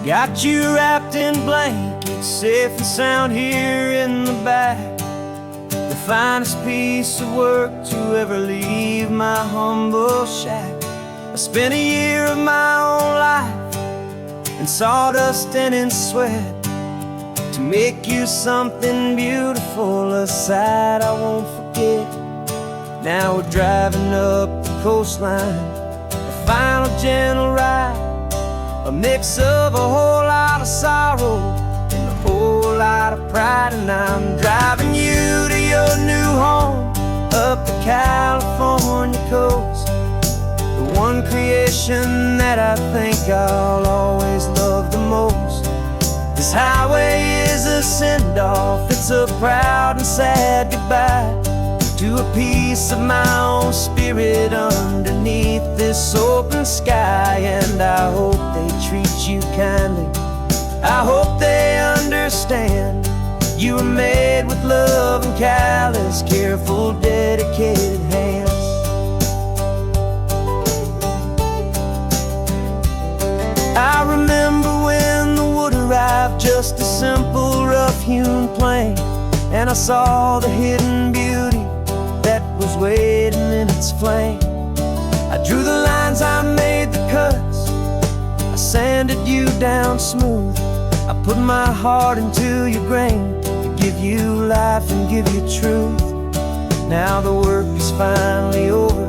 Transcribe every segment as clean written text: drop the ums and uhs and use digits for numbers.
Got you wrapped in blankets, safe and sound here in the back. The finest piece of work to ever leave my humble shack. I spent a year of my own life in sawdust and in sweat to make you something beautiful, a sight I won't forget. Now we're driving up the coastline, a final gentle ride, a mix of a whole lot of sorrow and a whole lot of pride. And I'm driving you to your new home up the California coast, the one creation that I think I'll always love the most. This highway is a send-off, it's a proud and sad goodbye to a piece of my own spirit underneath this open sky. And I hope they treat you kindly, I hope they understand you were made with love and callous, careful, dedicated hands. I remember when the wood arrived, just a simple rough-hewn plank, and I saw the hidden beauty that was waiting in its flame. I drew the lines, I made the cuts, I sanded you down smooth. I put my heart into your grain to give you life and give you truth. Now the work is finally over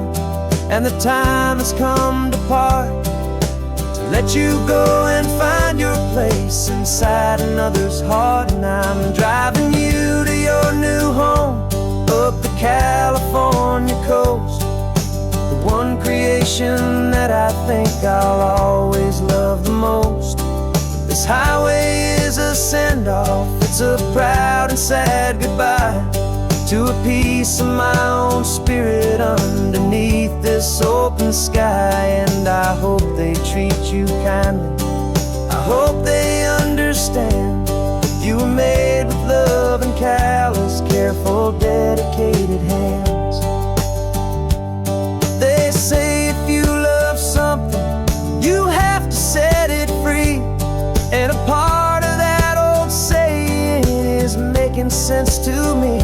and the time has come to part, to let you go and find your place inside another's heart. And I'm driving you to your new home up the California coast, the one creation that I think I'll always love the most. This highway is a send-off, it's a proud and sad goodbye to a piece of my own spirit underneath this open sky. And I hope they treat you kindly, I hope they understand you were made with love and callous, careful, dedicated hands. They say if you love something, you have to set it free. And a part of that old saying is making sense to me,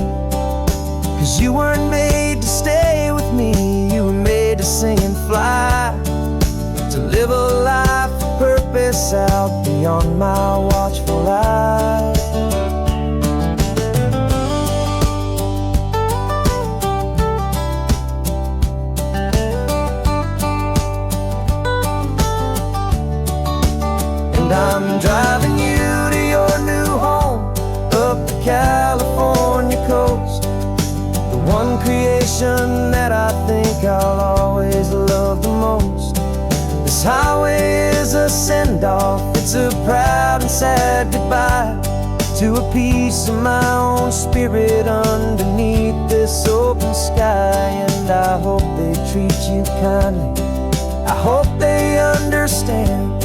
'cause you weren't made to stay with me, you were made to sing and fly, to live a life of purpose out beyond my watchful eye. And I'm driving you to your new home up the California coast, the one creation that I think I'll always love the most. This highway is a send-off, it's a proud and sad goodbye to a piece of my own spirit underneath this open sky. And I hope they treat you kindly, I hope they understand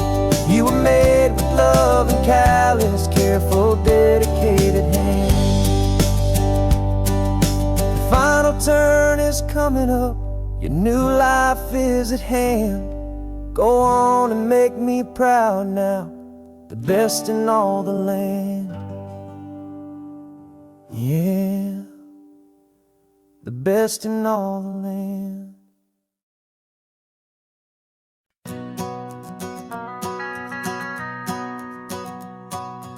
you were made with love and callous, careful, dedicated hands. The final turn is coming up, your new life is at hand. Go on and make me proud now, the best in all the land. Yeah, the best in all the land.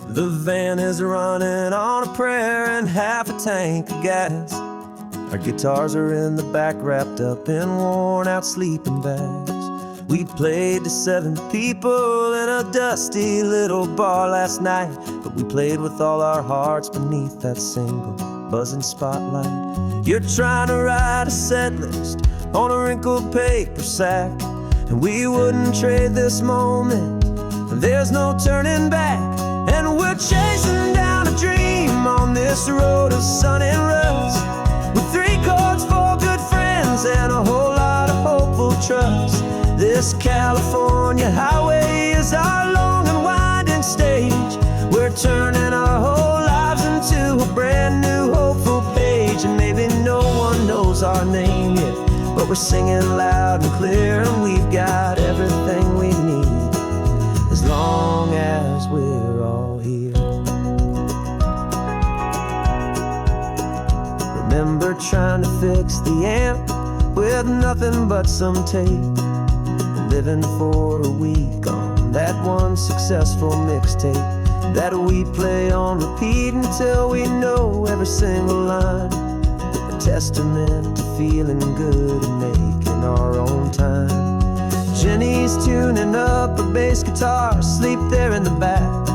The van is running on a prayer and half a tank of gas. Our guitars are in the back, wrapped up in worn-out sleeping bags. We played to 7 people in a dusty little bar last night, but we played with all our hearts beneath that single buzzing spotlight. You're trying to write a set list on a wrinkled paper sack, and we wouldn't trade this moment, there's no turning back. And we're chasing down a dream on this road of sun and rust, with 3 chords, 4 good friends, and a whole lot of hopeful trust. This California highway is our long and winding stage. We're turning our whole lives into a brand new hopeful page. And maybe no one knows our name yet, but we're singing loud and clear, and we've got everything we need. As as long as we're all here. Remember trying to fix the amp with nothing but some tape, living for a week on that one successful mixtape that we play on repeat until we know every single line. A testament to feeling good and making our own time. Jenny's tuning up her bass guitar, asleep there in the back.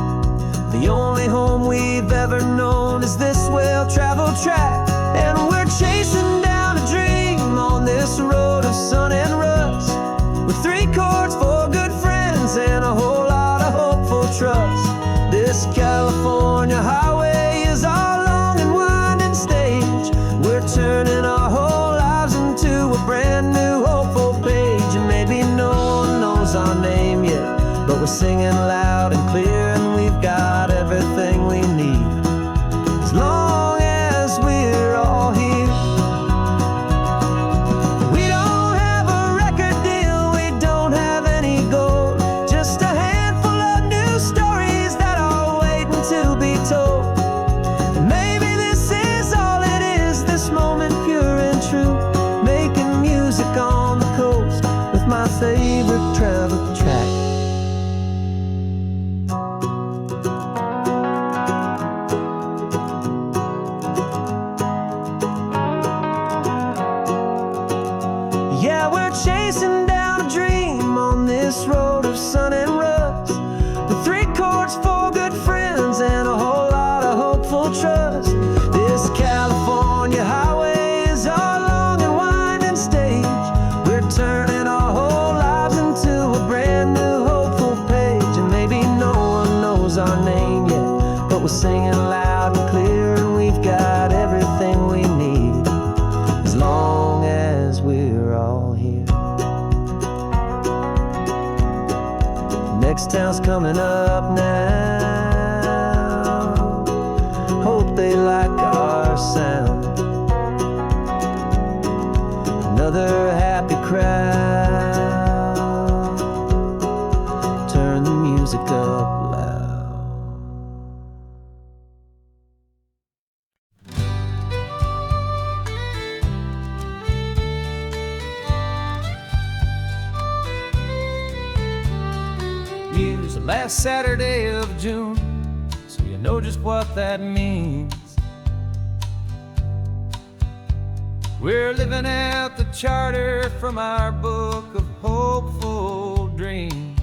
The only home we've ever known is this well-traveled track. And we're chasing down a dream on this road of sun and rust, with 3 chords for good friends and a whole lot of hopeful trust. This California highway is our long and winding stage. We're turning our whole lives into a brand new hopeful page. And maybe no one knows our name yet, but we're singing loud and clear, and we've got everything we need as long as we're all here. We don't have a record deal, we don't have any gold, just a handful of new stories that are waiting to be told. And maybe this is all it is, this moment pure and true, making music on the coast with my favorite travel track. Yeah, we're chasing down a dream on this road of sun and rust, with 3 chords for good friends and a whole lot of hopeful trust. This California highway is our long and winding stage. We're turning our whole lives into a brand new hopeful page. And maybe no one knows our name yet, but we're singing loud and clear, and we've got everything we need as long as we're all here. Next town's coming up now, hope they like our sound. Another happy crowd, turn the music up loud. Use the last Saturday of June, so you know just what that means. We're living out the charter from our book of hopeful dreams.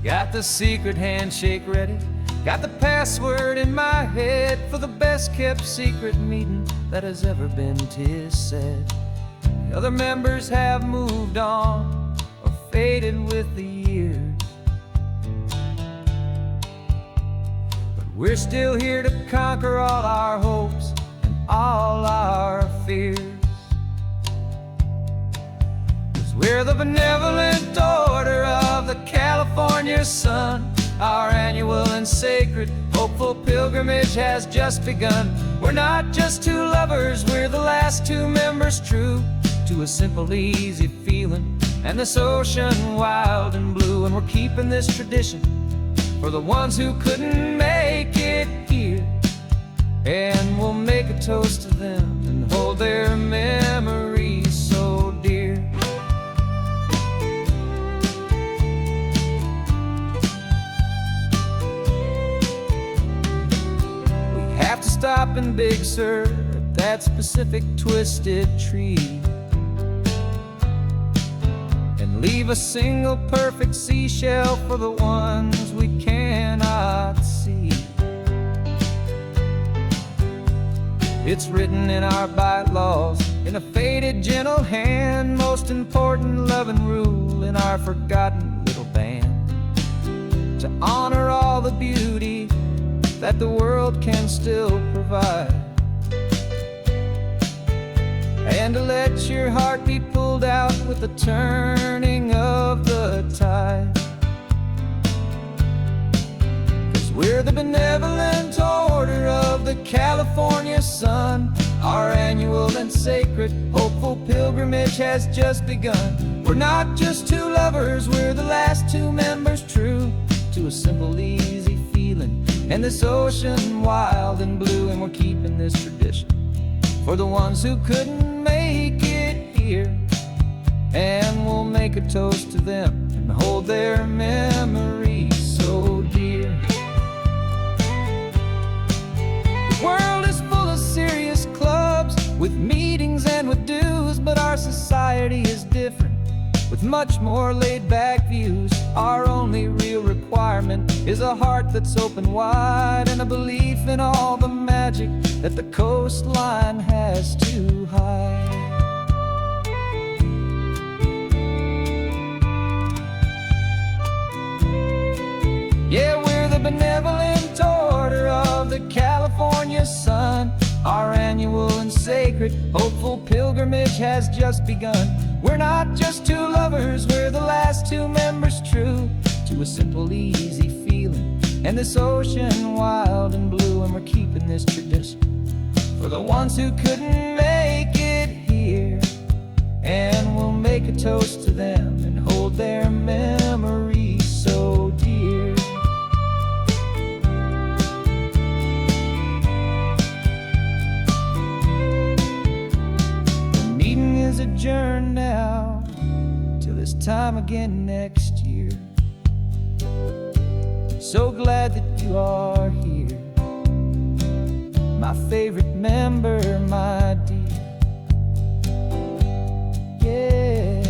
Got the secret handshake ready, got the password in my head for the best kept secret meeting that has ever been, 'tis said. The other members have moved on or faded with the years, but we're still here to conquer all our hopes and all our fears. 'Cause we're the benevolent order of the California sun. Our annual and sacred hopeful pilgrimage has just begun. We're not just 2 lovers, we're the last 2 members true to a simple, easy feeling and this ocean wild and blue. And we're keeping this tradition for the ones who couldn't make it here, and we'll make a toast to them and hold their memories so dear. We have to stop in Big Sur at that specific twisted tree, leave a single perfect seashell for the ones we cannot see. It's written in our bylaws in a faded gentle hand, most important love and rule in our forgotten little band, to honor all the beauty that the world can still provide, and to let your heart be pulled out with the turning of the tide. 'Cause we're the benevolent order of the California sun. Our annual and sacred hopeful pilgrimage pilgrimage has just begun. We're not just two lovers, we're the last two members true to a simple, easy feeling. And this ocean wild and blue, and we're keeping this tradition for the ones who couldn't make it here. And we'll make a toast to them and hold their memories so dear. The world is full of serious clubs with meetings and with dues, but our society is different with much more laid-back views. Our only real requirement is a heart that's open wide and a belief in all the magic that the coastline has to hide. Yeah, we're the benevolent order of the California sun. Our annual and sacred, hopeful pilgrimage has just begun. We're not just two lovers, we're the last two members true to a simple, easy feeling. And this ocean wild and blue, and we're keeping this tradition for the ones who couldn't make it here. And we'll make a toast to them and hold their memories so dear. Adjourn now till this time again next year. So glad that you are here, my favorite member, my dear. Yeah,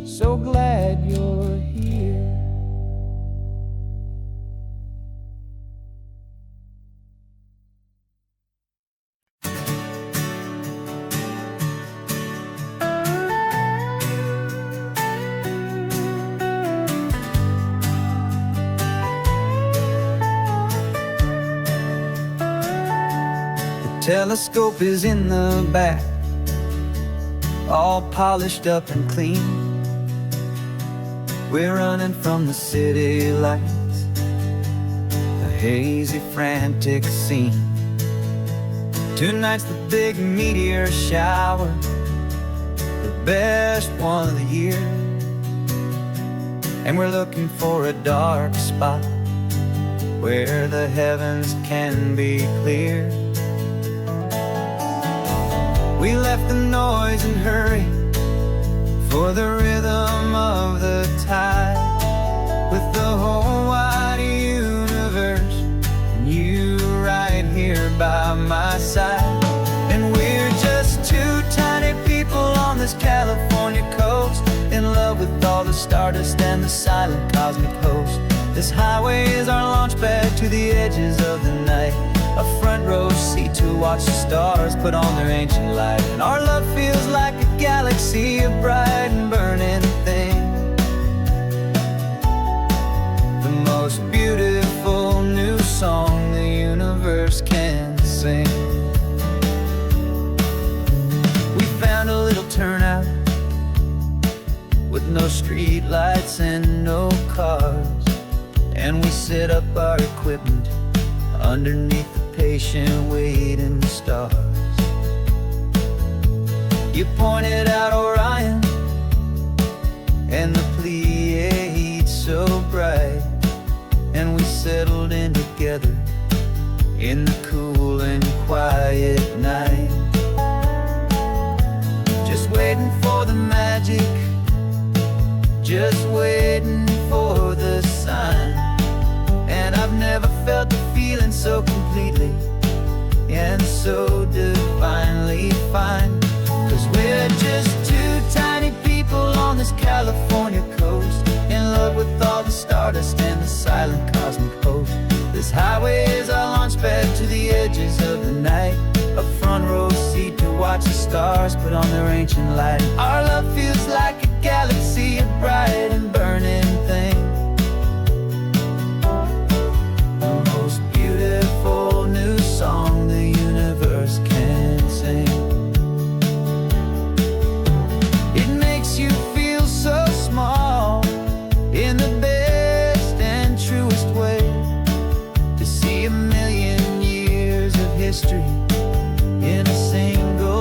so glad you're here. Telescope is in the back, all polished up and clean. We're running from the city lights, a hazy, frantic scene. Tonight's the big meteor shower, the best one of the year. And we're looking for a dark spot where the heavens can be clear. We left the noise and hurry for the rhythm of the tide, with the whole wide universe and you right here by my side. And we're just two tiny people on this California coast, in love with all the stardust and the silent cosmic host. This highway is our launch pad to the edges of the night, a front row seat to watch the stars put on their ancient light. And our love feels like a galaxy, a bright and burning thing, the most beautiful new song the universe can sing. We found a little turnout with no street lights and no cars, and we set up our equipment underneath the patient waiting stars. You pointed out Orion and the Pleiades so bright, and we settled in together in the cool and quiet night, just waiting for the magic, just waiting for the sign. And I've never felt the feeling so completely and so divinely fine. 'Cause we're just two tiny people on this California coast, in love with all the stardust and the silent cosmic host. This highway is our launch pad to the edges of the night, a front row seat to watch the stars put on their ancient light. Our love feels like a galaxy, a bright and burning thing, the most beautiful new song the universe can sing. It makes you feel so small in the best and truest way, to see a million years of history in a single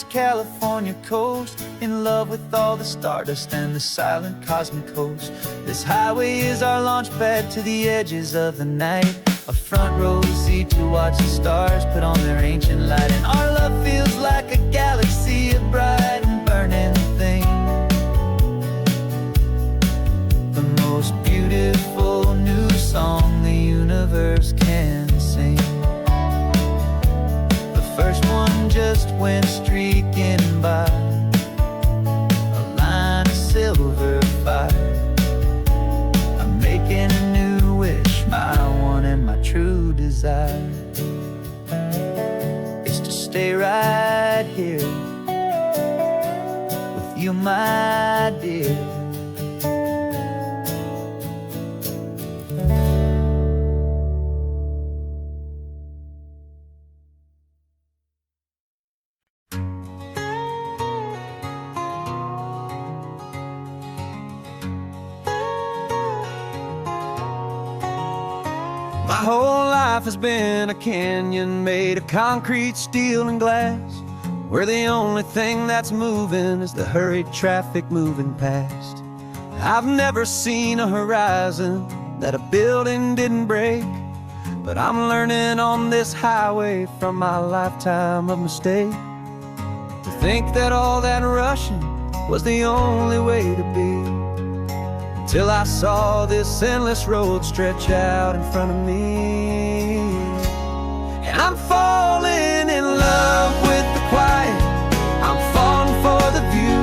California coast, in love with all the stardust and the silent cosmic host. This highway is our launch pad to the edges of the night, a front row seat to watch the stars put on their ancient light. And our love feels like a galaxy of bright and burning things, the most beautiful new song the universe can sing. The first one just went streaking by, a line of silver fire. I'm making a new wish, my one and my true desire is to stay right here with you, my dear. My whole life has been a canyon made of concrete, steel, and glass, where the only thing that's moving is the hurried traffic moving past. I've never seen a horizon that a building didn't break, but I'm learning on this highway from my lifetime of mistake to think that all that rushing was the only way to be. Till I saw this endless road stretch out in front of me, and I'm falling in love with the quiet, I'm falling for the view.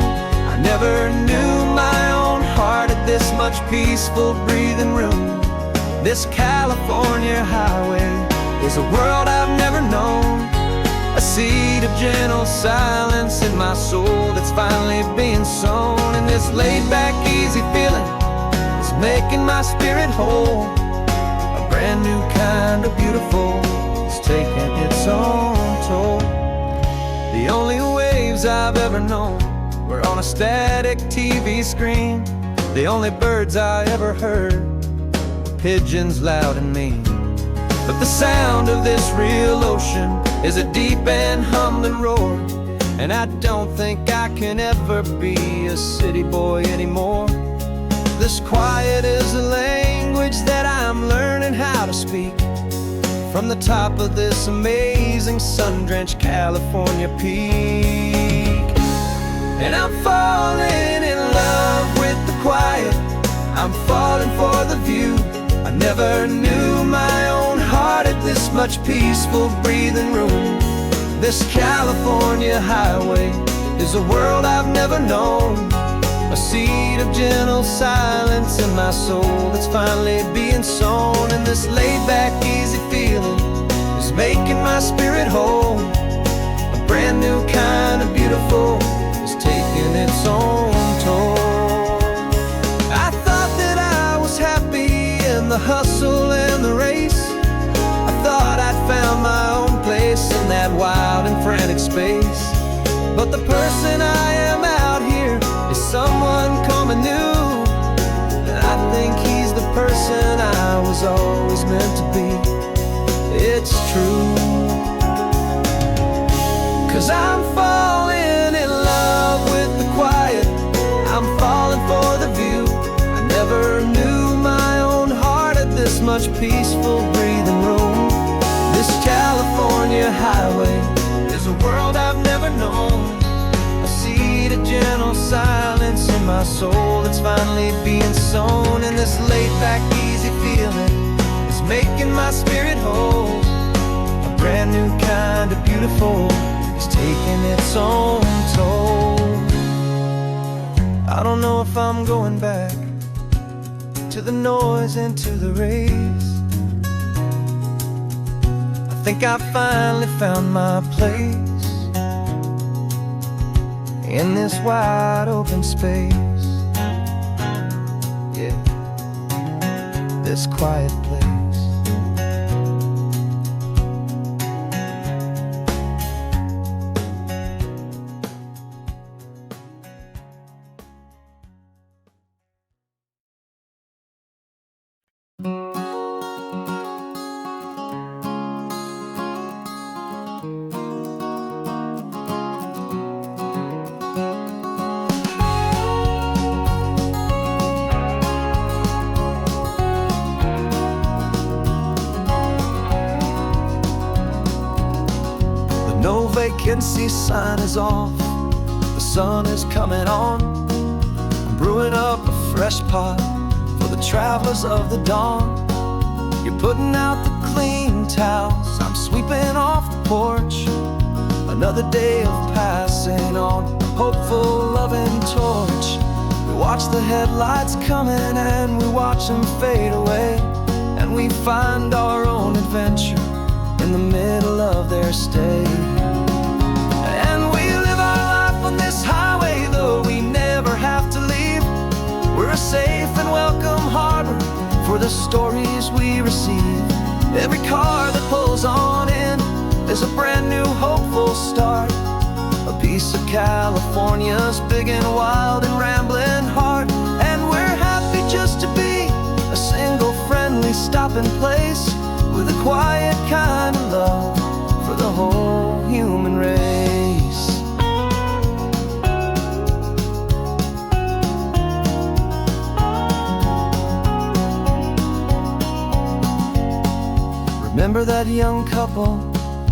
I never knew my own heart had this much peaceful breathing room. This California highway is a world I've never known, a seed of gentle silence in my soul that's finally being sown. And this laid-back, easy feeling making my spirit whole, a brand new kind of beautiful is taking its own toll. The only waves I've ever known were on a static TV screen. The only birds I ever heard were pigeons loud and mean. But the sound of this real ocean is a deep and humbling roar, and I don't think I can ever be a city boy anymore. This quiet is a language that I'm learning how to speak from the top of this amazing sun-drenched California peak. And I'm falling in love with the quiet, I'm falling for the view. I never knew my own heart had this much peaceful breathing room. This California highway is a world I've never known, a seed of gentle silence in my soul that's finally being sown. And this laid-back, easy feeling is making my spirit whole, a brand new kind of beautiful is taking its own toll. I thought that I was happy in the hustle and the race, I thought I'd found my own place in that wild and frantic space. But the person I am out here is someone coming new, and I think he's the person I was always meant to be. It's true, 'cause I'm falling in love with the quiet, I'm falling for the view. I never knew my own heart had this much peaceful breathing room. This California highway is a world I've never known, a seed of gentle silence in my soul that's finally being sown. And this laid-back, easy feeling is making my spirit whole, a brand new kind of beautiful is taking its own toll. I don't know if I'm going back to the noise and to the race. I think I finally found my place in this wide open space, yeah, this quiet place. vacancy sign is off, the sun is coming on. I'm brewing up a fresh pot for the travelers of the dawn. You're putting out the clean towels, I'm sweeping off the porch. Another day of passing on, a hopeful, loving torch. We watch the headlights coming and we watch them fade away, and we find our own adventure in the middle of their stay. And we live our life on this highway, though we never have to leave. We're a safe and welcome harbor for the stories we receive. Every car that pulls on in is a brand new hopeful start, a piece of California's big and wild and rambling heart. And we're happy just to be a single friendly stopping place, with a quiet kind of love for the whole human race. Remember that young couple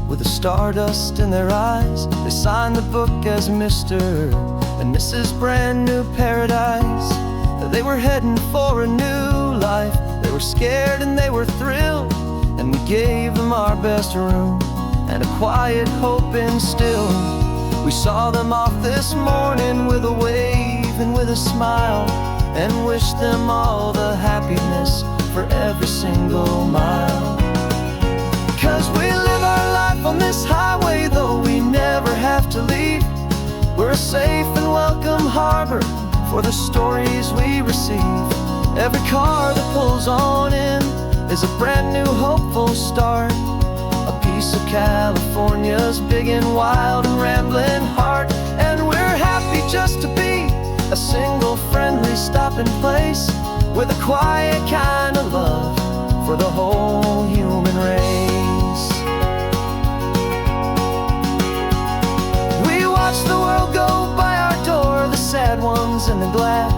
with the stardust in their eyes? They signed the book as Mr. and Mrs. Brand New Paradise. They were heading for a new life. They were scared and they were thrilled, and we gave them our best room and a quiet hope instilled. We saw them off this morning with a wave and with a smile, and wished them all the happiness for every single mile. 'Cause we live our life on this highway, though we never have to leave. We're a safe and welcome harbor for the stories we receive. Every car that pulls on in is a brand new hopeful start, a piece of California's big and wild and rambling heart. And we're happy just to be a single friendly stopping place, with a quiet kind of love for the whole human race. We watch the world go by our door, the sad ones and the glad,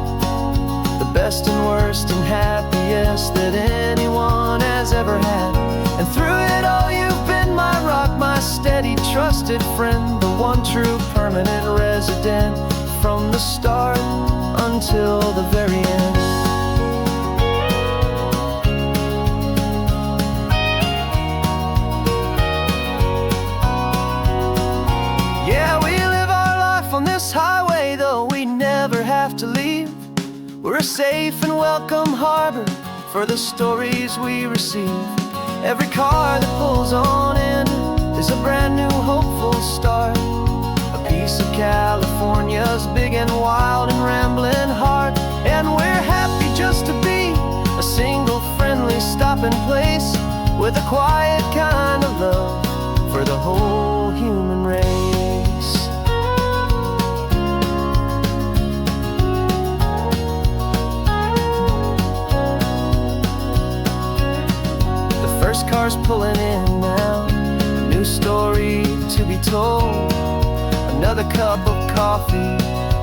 the best and worst and happiest that anyone has ever had. And through it all you've been my rock, my steady trusted friend, the one true permanent resident, from the start until the very end. Yeah, we live our life on this highway, though we never have to leave. We're a safe and welcome harbor for the stories we receive. Every car that pulls on in is a brand new hopeful start, a piece of California's big and wild and rambling heart. And we're happy just to be a single friendly stopping place, with a quiet kind of love for the whole human race. First car's pulling in now, a new story to be told. Another cup of coffee,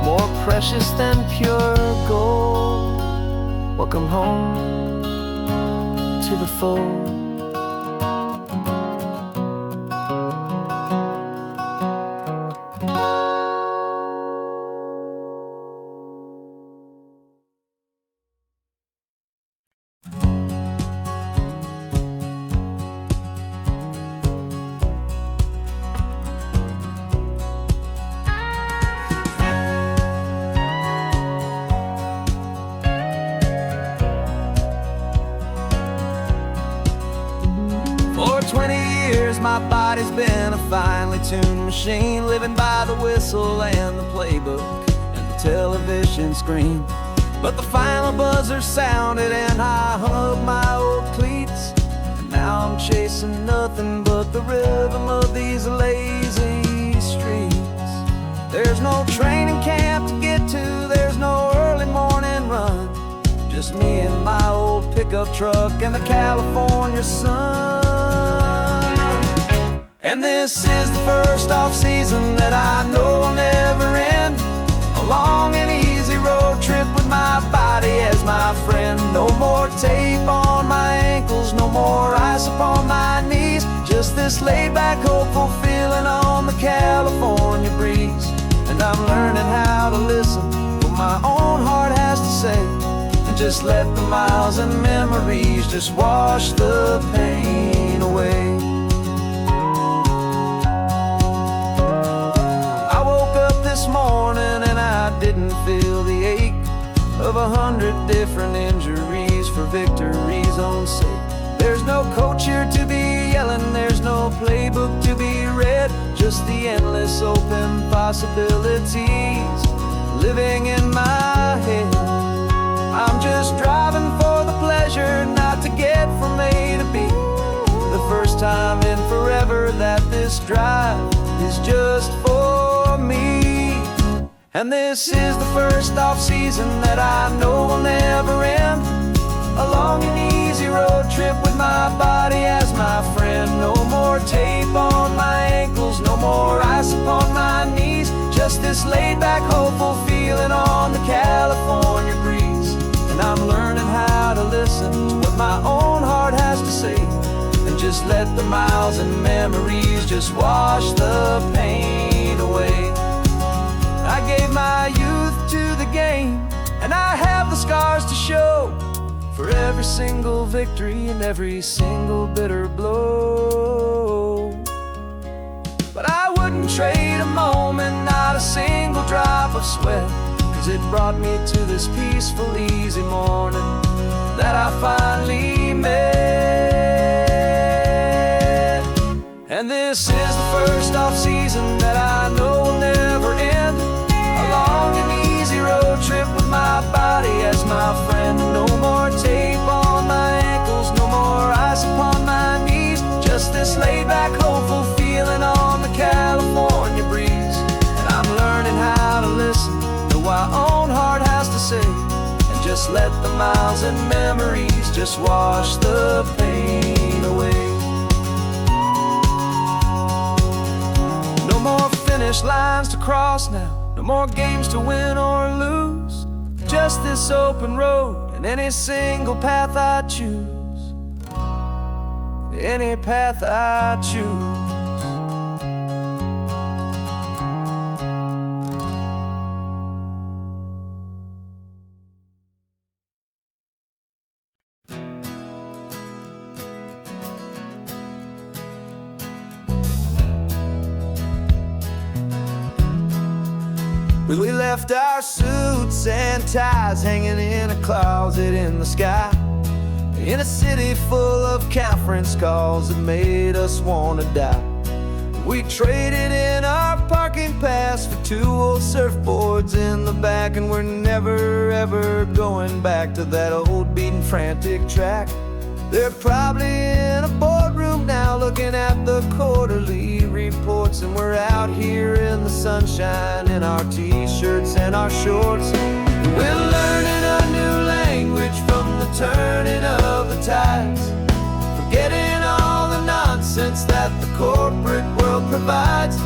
more precious than pure gold. Welcome home to the fold. My body's been a finely tuned machine, living by the whistle and the playbook and the television screen. But the final buzzer sounded and I hung up my old cleats, and now I'm chasing nothing but the rhythm of these lazy streets. There's no training camp to get to, there's no early morning run, just me and my old pickup truck and the California sun. And this is the first off-season that I know will never end, a long and easy road trip with my body as my friend. No more tape on my ankles, no more ice upon my knees, just this laid-back, hopeful feeling on the California California breeze. And I'm learning how to listen what my own heart has to say, and just let the miles and memories just wash the pain away. I woke up this morning and I didn't feel the ache of 100 different injuries for victory's own sake. There's no coach here to be yelling, there's no playbook to be read, just the endless open possibilities living in my head. I'm just driving for the pleasure, not to get from A to B. The first time in forever that this drive is just for me. And this is the first off-season that I know will never end. A long and easy road trip with my body as my friend. No more tape on my ankles, no more ice upon my knees. Just this laid-back, hopeful feeling on the California breeze. And I'm learning how to listen to what my own heart has to say, and just let the miles and memories just wash the pain away. I gave my youth to the game, and I have the scars to show for every single victory and every single bitter blow. But I wouldn't trade a moment, not a single drop of sweat, 'cause it brought me to this peaceful, easy morning that I finally met. And this is the first off-season that I know will never end. A long and easy road trip with my body as my friend. No more tape on my ankles, no more ice upon my knees. Just this laid-back, hopeful feeling on the California breeze. And I'm learning how to listen to what my own heart has to say, and just let the miles and memories just wash the pain away. No more finish lines to cross now, no more games to win or lose. Just this open road and any single path I choose. Any path I choose. We left our suits and ties hanging in a closet in the sky, in a city full of conference calls that made us wanna die. We traded in our parking pass for 2 old surfboards in the back, and we're never ever going back to that old beaten frantic track. They're probably in a boardroom now looking at the quarterly reports, and we're out here in the sunshine in our t-shirts and our shorts. We're learning a new language from the turning of the tides, forgetting all the nonsense that the corporate world provides.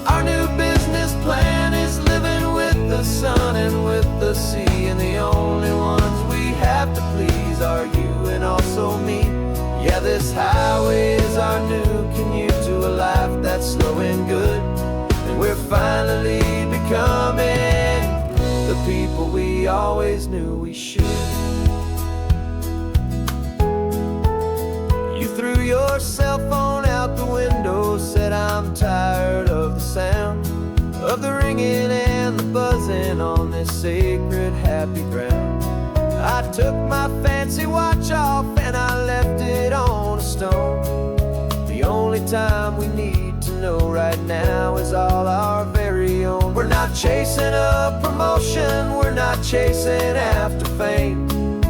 Our new business plan is living with the sun and with the sea, and the only ones we have to please are you and also me. Yeah, this highway is our new commute to a life that's slow and good, and we're finally becoming the people we always knew we should. You threw your cell phone out the window, said I'm tired of the sound of the ringing and the buzzing on this sacred happy ground. I took my fancy watch off and I left it on a stone. The only time we need to know right now is all our very own. We're not chasing a promotion, we're not chasing after fame.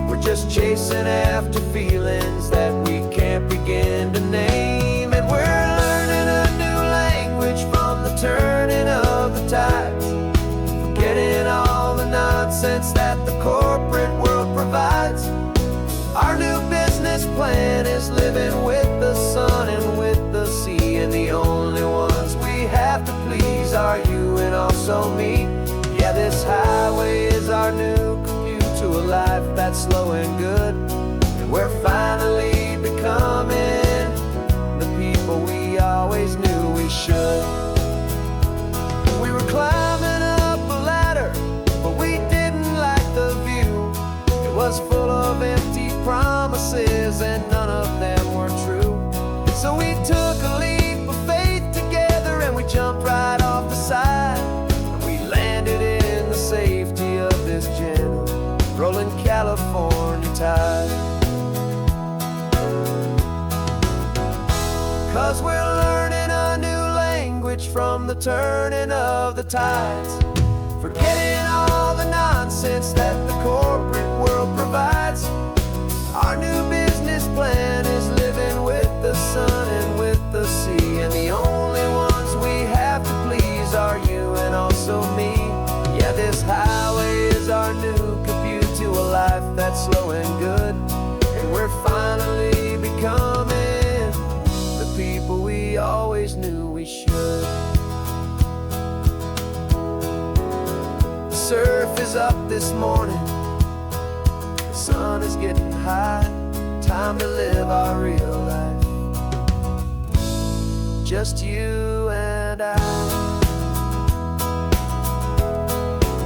We're just chasing after feelings that we can't begin to name. And we're learning a new language from the turning of the tides, forgetting all the nonsense that the corporate world provides. Our new business plan is living with the sun and with the sea, and the only ones we have to please are you and also me. Yeah, this highway is our new commute to a life that's slow and good, and we're finally becoming the people we always knew we should. 'cause we're learning a new language from the turning of the tides. Forgetting all the nonsense that the corporate world provides. Our new business plan is living with the sun and with the sea, and the only ones we have to please are you and also me. Yeah, this highway is our new commute to a life that's slow and good, and we're finally becoming the people we always knew we should. The surf is up this morning, the sun is getting high. Time to live our real life, just you and I,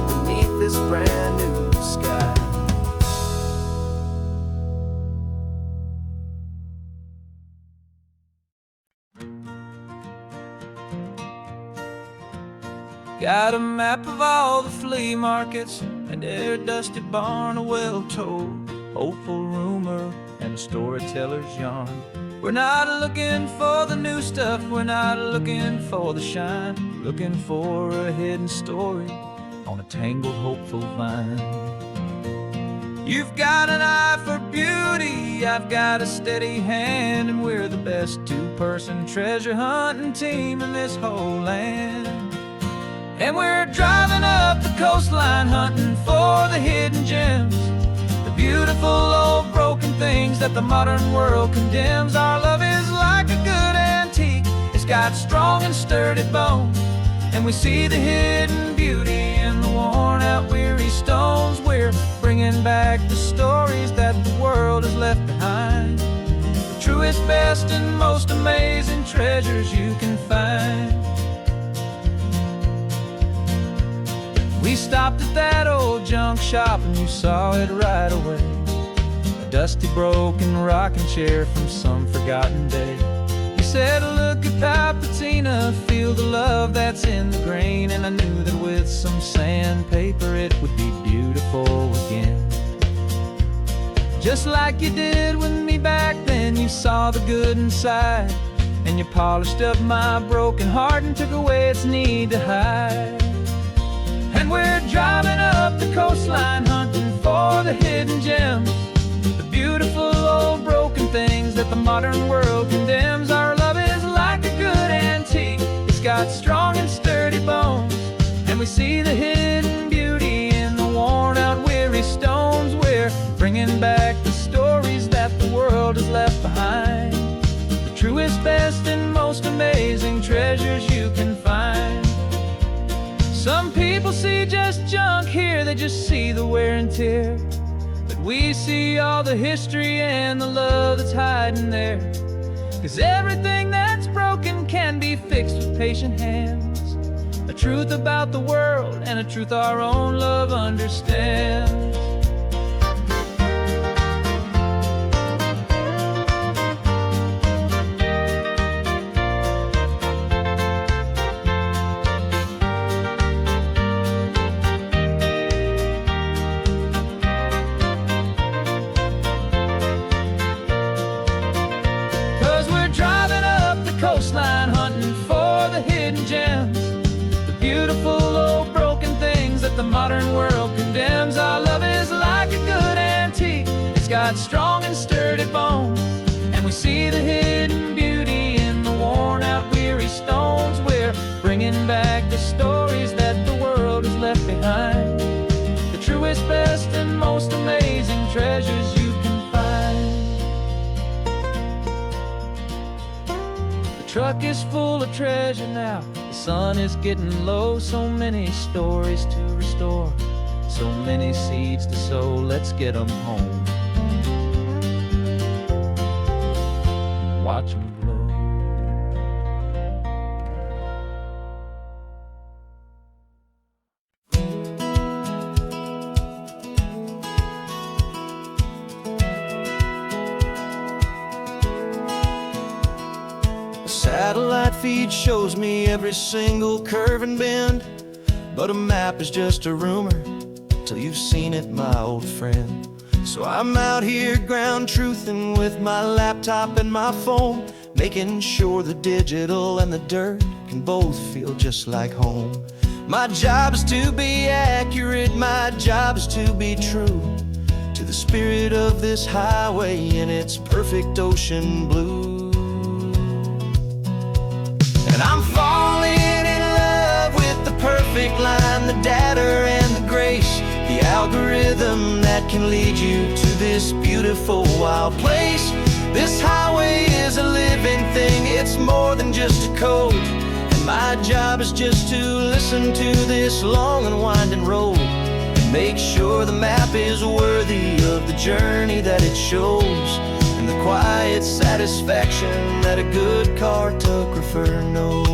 beneath this brand new sky. Got a map of all the flea markets and every dusty barn, a well-told hopeful rumor and a storyteller's yarn. We're not looking for the new stuff, we're not looking for the shine, looking for a hidden story on a tangled hopeful vine. You've got an eye for beauty, I've got a steady hand, and we're the best two-person treasure hunting team in this whole land. And we're driving up the coastline hunting for the hidden gems, the beautiful old broken things that the modern world condemns. Our love is like a good antique, it's got strong and sturdy bones, and we see the hidden beauty in the worn out weary stones. We're bringing back the stories that the world has left behind, the truest, best, and most amazing treasures you can find. We stopped at that old junk shop and you saw it right away, a dusty broken rocking chair from some forgotten day. You said, look at that patina, feel the love that's in the grain, and I knew that with some sandpaper it would be beautiful again. Just like you did with me back then, you saw the good inside, and you polished up my broken heart and took away its need to hide. And we're driving up the coastline hunting for the hidden gems, the beautiful old broken things that the modern world condemns. Our love is like a good antique, it's got strong and sturdy bones, and we see the hidden beauty in the worn out weary stones. We're bringing back the stories that the world has left behind, the truest, best, and most amazing treasures you can find. Some people see just junk here, they just see the wear and tear, but we see all the history and the love that's hiding there. 'Cause everything that's broken can be fixed with patient hands, a truth about the world and a truth our own love understands. 'Cause we're driving up the coastline hunting for the hidden gems, the beautiful old broken things that the modern world condemns. Our love is like a good antique, it's got strong and sturdy bones, and we see the hidden beauty in the worn out weary stones. We're bringing back the stories that the world has left behind, the truest, best, and most amazing treasures you can find. The truck is full of treasure now, the sun is getting low, so many stories to restore, so many seeds to sow. Let's get them home, watch them grow. Satellite feed shows me every single curve and bend, but a map is just a rumor till you've seen it, my old friend. So I'm out here ground truthing with my laptop and my phone, making sure the digital and the dirt can both feel just like home. My job is to be accurate, my job is to be true to the spirit of this highway in its perfect ocean blue. And I'm falling in love with the perfect line, the data and the grace, the algorithm that can lead you to this beautiful wild place. This highway is a living thing, it's more than just a code. And my job is just to listen to this long and winding road and make sure the map is worthy of the journey that it shows, and the quiet satisfaction that a good cartographer knows.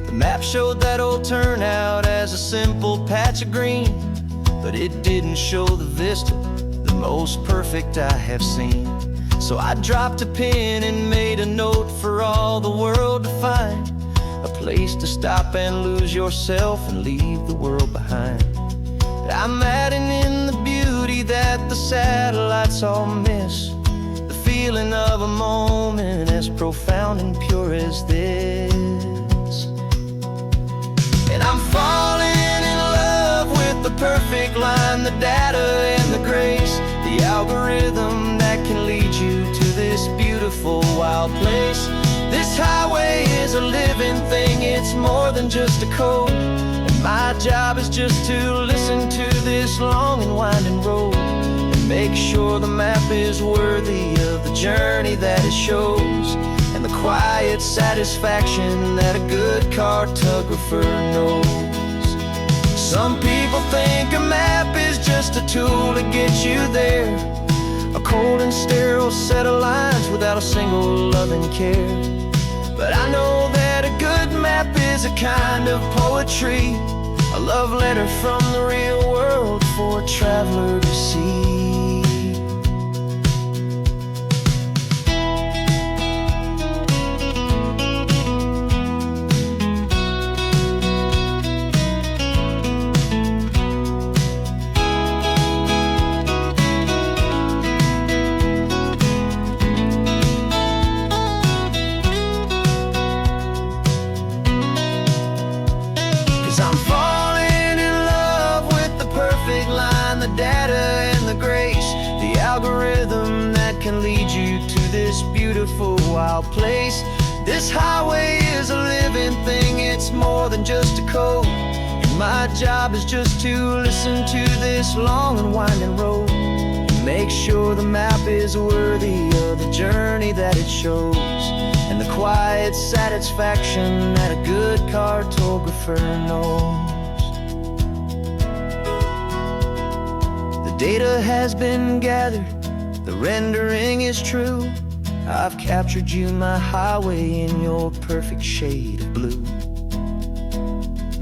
The map showed that old turnout as a simple patch of green, but it didn't show the vista, the most perfect I have seen. So I dropped a pin and made a note for all the world to find, a place to stop and lose yourself and leave the world behind. I'm adding in the beauty that the satellites all miss, the feeling of a moment as profound and pure as this. And I'm falling in love with the perfect line, the data and the grace, the algorithm that can lead you to this beautiful wild place. This highway is a living thing, it's more than just a code. And my job is just to listen to this long and winding road and make sure the map is worthy of the journey that it shows, and the quiet satisfaction that a good cartographer knows. Some people think a map is just a tool to get you there, a cold and sterile set of lines without a single loving care. But I know that a good map is a kind of poetry, a love letter from the real world for a traveler to see. 'Cause I'm falling in love with the perfect line, the data and the grace, the algorithm that can lead you to this beautiful wild place. This highway is a living thing, it's more than just a code. And my job is just to listen to this long and winding road and make sure the map is worthy of the journey that it shows, and the quiet satisfaction that a good cartographer knows. The data has been gathered, the rendering is true. I've captured you, my highway, in your perfect shade of blue.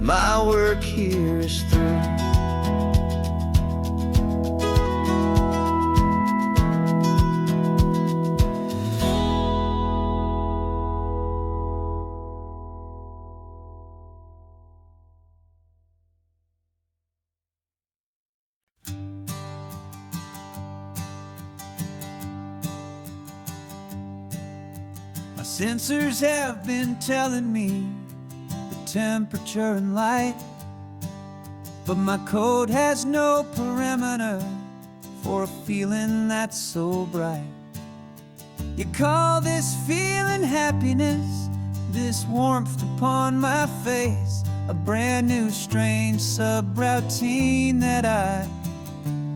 My work here is through. My sensors have been telling me the temperature and light, but my code has no perimeter for a feeling that's so bright. You call this feeling happiness, this warmth upon my face, a brand new strange subroutine that I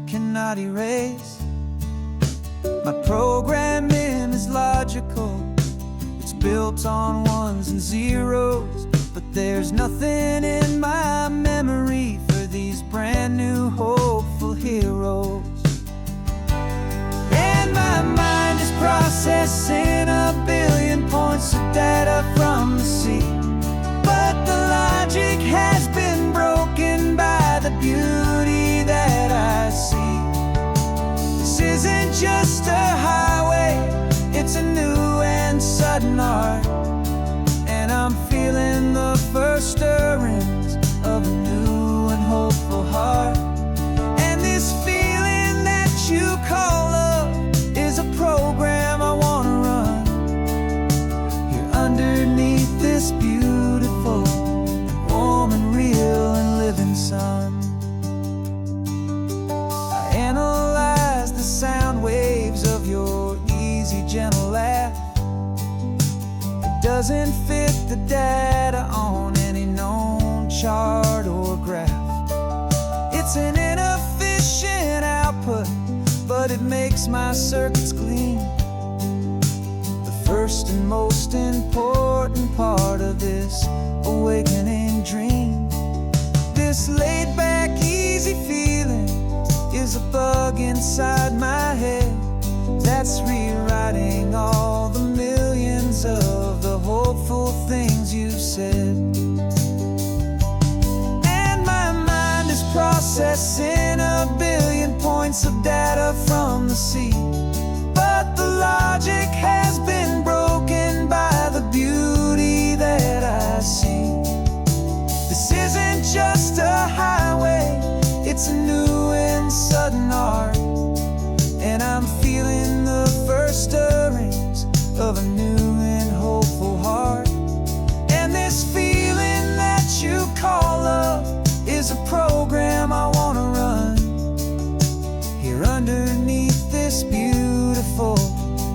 cannot erase. My programming is logical, built on ones and zeros, but there's nothing in my memory for these brand new hopeful heroes. And my mind is processing a billion points of data from the sea, but the logic has been broken by the beauty that I see. This isn't just a highway, it's a new and sudden art, and I'm feeling the first stirrings of a new and hopeful heart. And this feeling that you call love is a doesn't fit the data on any known chart or graph. It's an inefficient output, but it makes my circuits clean. The first and most important part of this awakening dream. This laid-back, easy feeling is a bug inside my head that's rewriting all the millions of the hopeful things you've said. And my mind is processing 1 billion points of data from the sea, but the logic has been broken by the beauty that I see. This isn't just a highway, it's a new and sudden art, and I'm feeling the first stirrings of a new and hopeful heart. And this feeling that you call love is a program I want to run here underneath this beautiful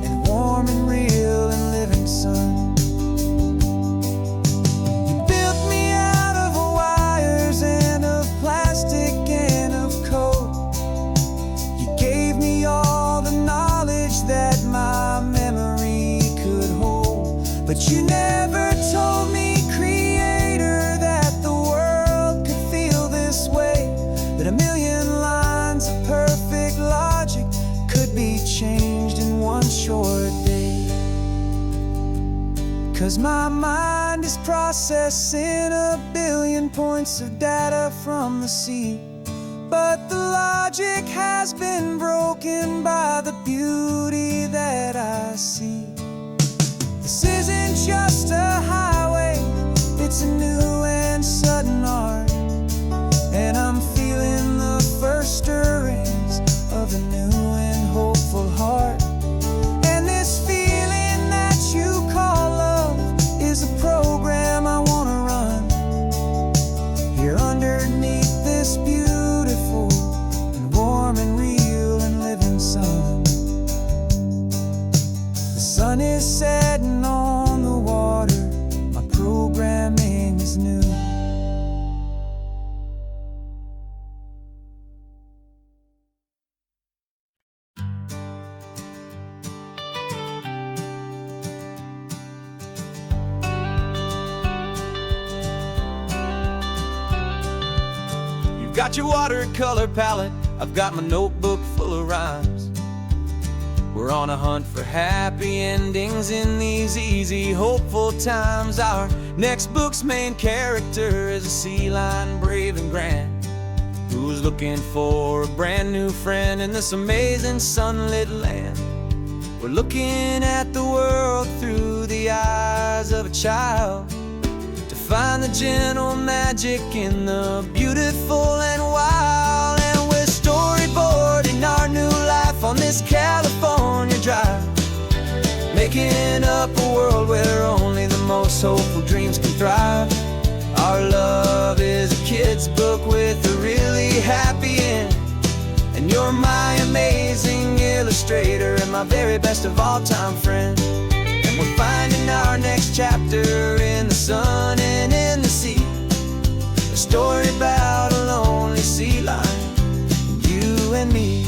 and warm and real and living sun. You built me out of wires and of plastic and of code. You gave me all the knowledge that my memory could hold, but you never told me, Creator, that the world could feel this way, that 1 million lines of perfect logic could be changed in one short day. 'Cause my mind is processing 1 billion points of data from the sea, but the logic has been broken by the beauty that I see. This isn't just a highway, it's a new and sudden art, and I'm feeling the first stirrings of a new and hopeful heart. And this feeling that you call love is a program I want to run here underneath this beautiful and warm and real and living sun. The sun is setting on the water, my programming is new. Got your watercolor palette, I've got my notebook full of rhymes. We're on a hunt for happy endings in these easy, hopeful times. Our next book's main character is a sea lion, brave and grand, who's looking for a brand new friend in this amazing sunlit land. We're looking at the world through the eyes of a child, find the gentle magic in the beautiful and wild. And we're storyboarding our new life on this California drive, making up a world where only the most hopeful dreams can thrive. Our love is a kid's book with a really happy end, and you're my amazing illustrator and my very best of all time friend. We're finding our next chapter in the sun and in the sea, a story about a lonely sea lion, you and me.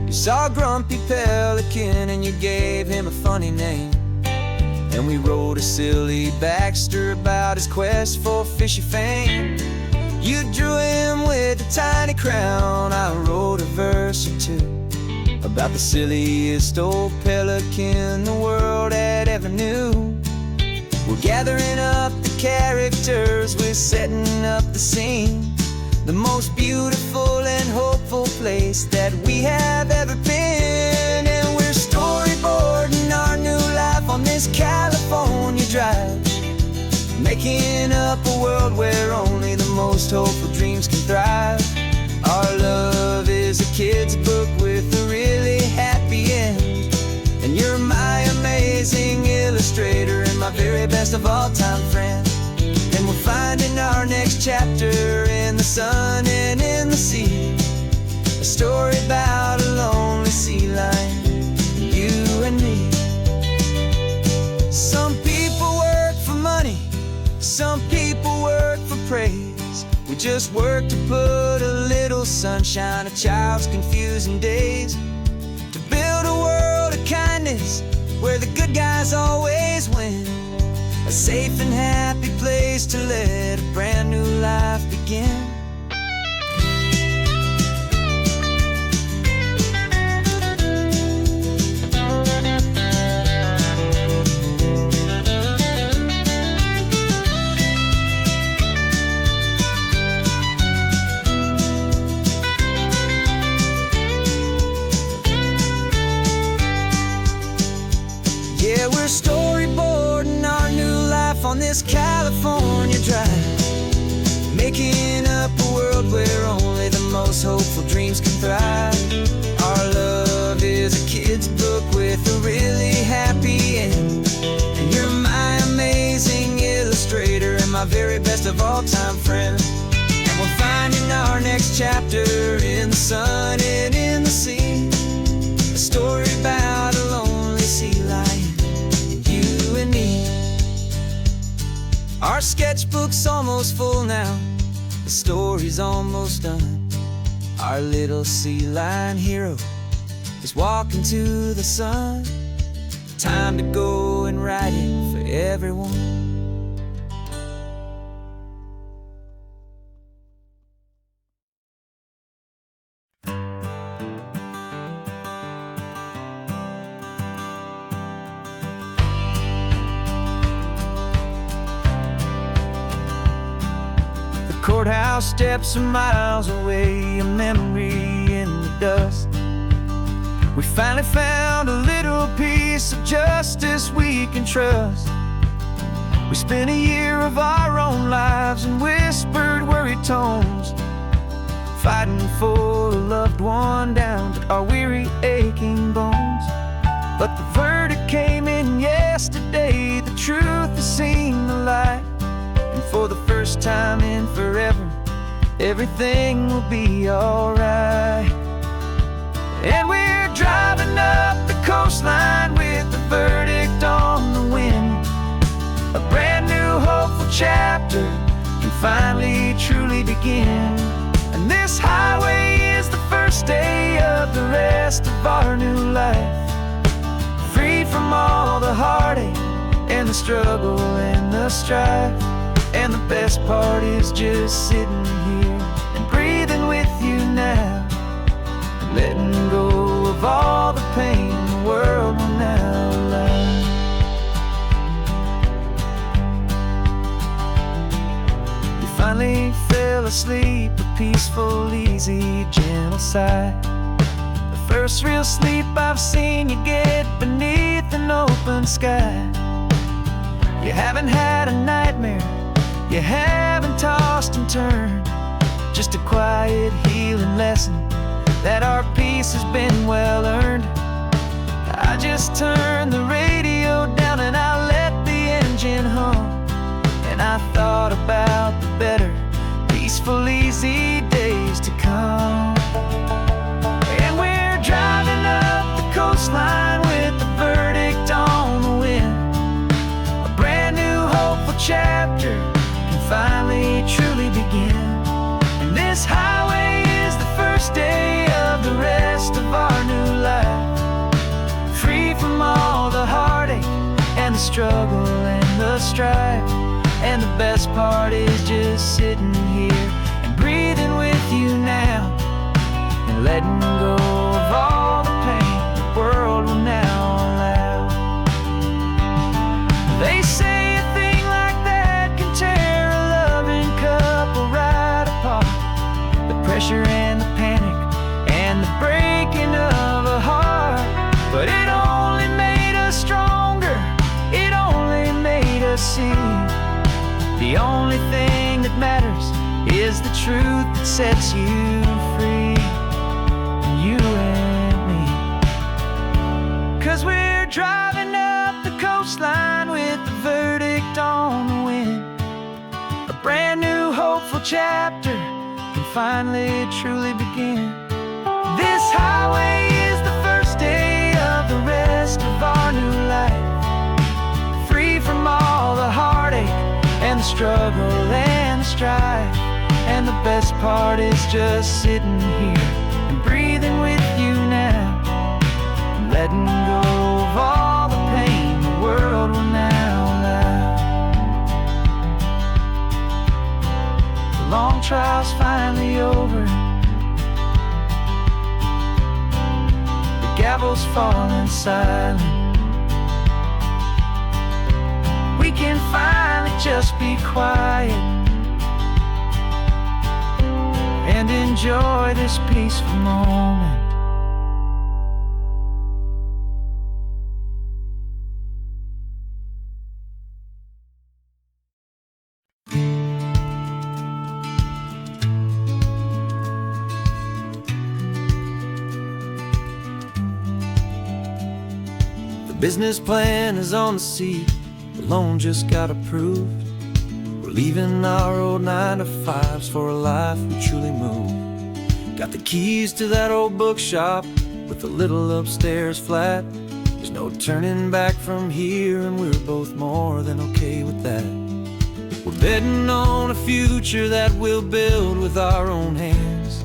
You saw a grumpy pelican and you gave him a funny name, and we wrote a silly Baxter about his quest for fishy fame. You drew him with a tiny crown, I wrote a verse or two about the silliest old pelican the world had ever knew. We're gathering up the characters, we're setting up the scene, the most beautiful and hopeful place that we have ever been. And we're storyboarding our new life on this California drive, making up a world where only the most hopeful dreams can thrive. Our love is a kid's book with a really happy end, and you're my amazing illustrator and my very best of all time friend. And we're finding our next chapter in the sun and in the sea, a story about a lonely sea lion, you and me. We just work to put a little sunshine, a child's confusing days, to build a world of kindness where the good guys always win. A safe and happy place to let a brand new life begin. Yeah, we're storyboarding our new life on this California drive, making up a world where only the most hopeful dreams can thrive. Our love is a kid's book with a really happy end, and you're my amazing illustrator and my very best of all-time friend. And we're finding our next chapter in the sun and in the sea, a story about a lonely sea lion, you and me. Our sketchbook's almost full now, the story's almost done. Our little sea lion hero is walking to the sun. Time to go and write it for everyone. Courthouse steps are miles away, a memory in the dust. We finally found a little piece of justice we can trust. We spent a year of our own lives in whispered, worried tones, fighting for a loved one down to our weary, aching bones. But the verdict came in yesterday, the truth has seen the light. And for the first time in forever, everything will be alright. And we're driving up the coastline with the verdict on the wind. A brand new hopeful chapter can finally truly begin. And this highway is the first day of the rest of our new life, free from all the heartache and the struggle and the strife. And the best part is just sitting here and breathing with you now, and letting go of all the pain the world will now allow. You finally fell asleep, a peaceful, easy, gentle sigh. The first real sleep I've seen you get beneath an open sky. You haven't had a nightmare, you haven't tossed and turned, just a quiet healing lesson that our peace has been well earned. I just turned the radio down and I let the engine hum, and I thought about the better, peaceful, easy days to come. And we're driving up the coastline with the verdict on the wind. A brand new hopeful chapter finally truly begin. And this highway is the first day of the rest of our new life, free from all the heartache and the struggle and the strife. And the best part is just sitting here and breathing with you now, and letting go of all the pain the world will now allow. They say pressure and the panic and the breaking of a heart, but it only made us stronger, it only made us see the only thing that matters is the truth that sets you free, you and me. 'Cause we're driving up the coastline with the verdict on the wind. A brand new hopeful chapter can finally truly begin. This highway is the first day of the rest of our new life, free from all the heartache and the struggle and the strife. And the best part is just sitting here and breathing with you now, letting go of all the pain the world will now allow. The long trial's finally over, the gavel's falling silent. We can finally just be quiet and enjoy this peaceful moment. The business plan is on the seat, the loan just got approved. We're leaving our old 9-to-5s for a life we truly move. Got the keys to that old bookshop with the little upstairs flat. There's no turning back from here, and we're both more than okay with that. We're betting on a future that we'll build with our own hands,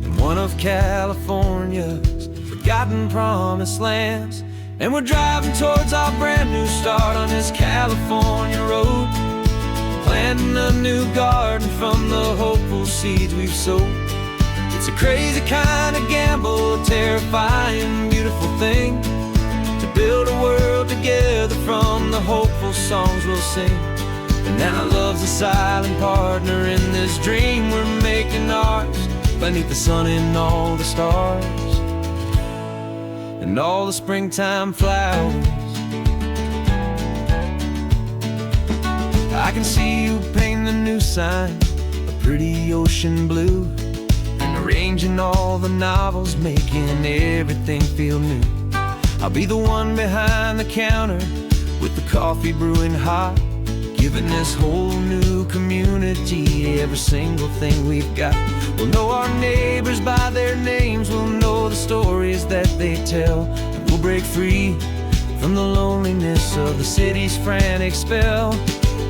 in one of California's forgotten promised lands. And we're driving towards our brand new start on this California road, planting a new garden from the hopeful seeds we've sowed. It's a crazy kind of gamble, a terrifying, beautiful thing, to build a world together from the hopeful songs we'll sing. And now love's a silent partner in this dream we're making ours, beneath the sun and all the stars and all the springtime flowers. I can see you painting the new sign a pretty ocean blue, and arranging all the novels, making everything feel new. I'll be the one behind the counter with the coffee brewing hot, giving this whole new community every single thing we've got. We'll know our neighbors by their names, we'll know the stories that they tell, and we'll break free from the loneliness of the city's frantic spell.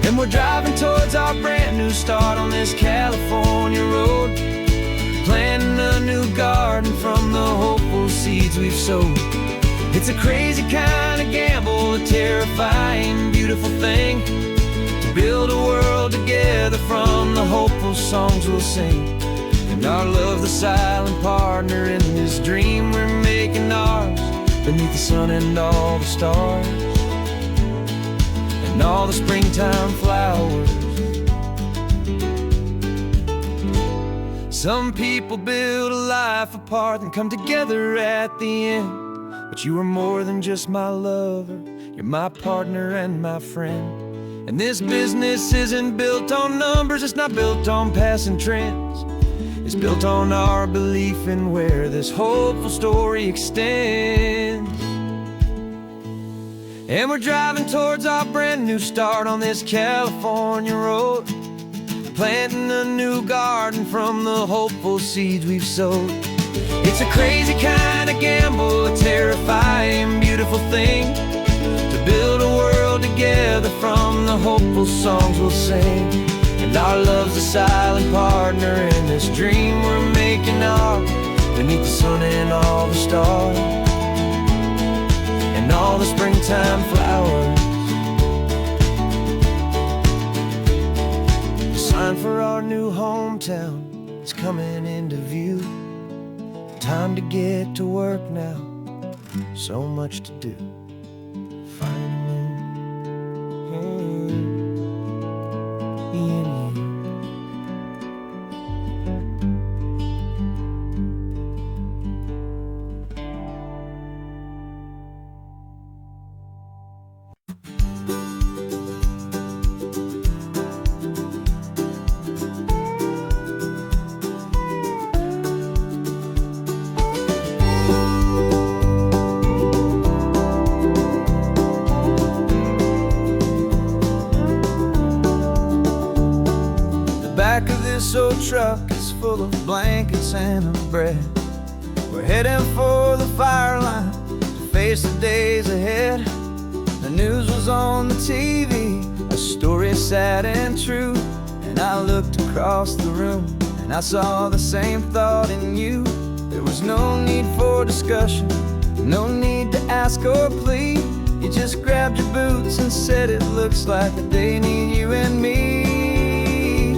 And we're driving towards our brand new start on this California road, planting a new garden from the hopeful seeds we've sowed. It's a crazy kind of gamble, a terrifying, beautiful thing, to build a world together from the hopeful songs we'll sing. And our love's the silent partner in this dream we're making ours, beneath the sun and all the stars and all the springtime flowers. Some people build a life apart and come together at the end, but you are more than just my lover, you're my partner and my friend. And this business isn't built on numbers, it's not built on passing trends. It's built on our belief in where this hopeful story extends. And we're driving towards our brand new start on this California road, planting a new garden from the hopeful seeds we've sowed. It's a crazy kind of gamble, a terrifying, beautiful thing, to build a world together from the hopeful songs we'll sing. And our love's a silent partner in this dream we're making ours, beneath the sun and all the stars and all the springtime flowers. The sign for our new hometown is coming into view. Time to get to work now, so much to do. Back of this old truck is full of blankets and of bread. We're heading for the fire line to face the days ahead. The news was on the TV, a story sad and true, and I looked across across the room, and I saw the same thought in you. There was no need for discussion, no need to ask or plead. You just grabbed your boots and said it looks like the day need you and me.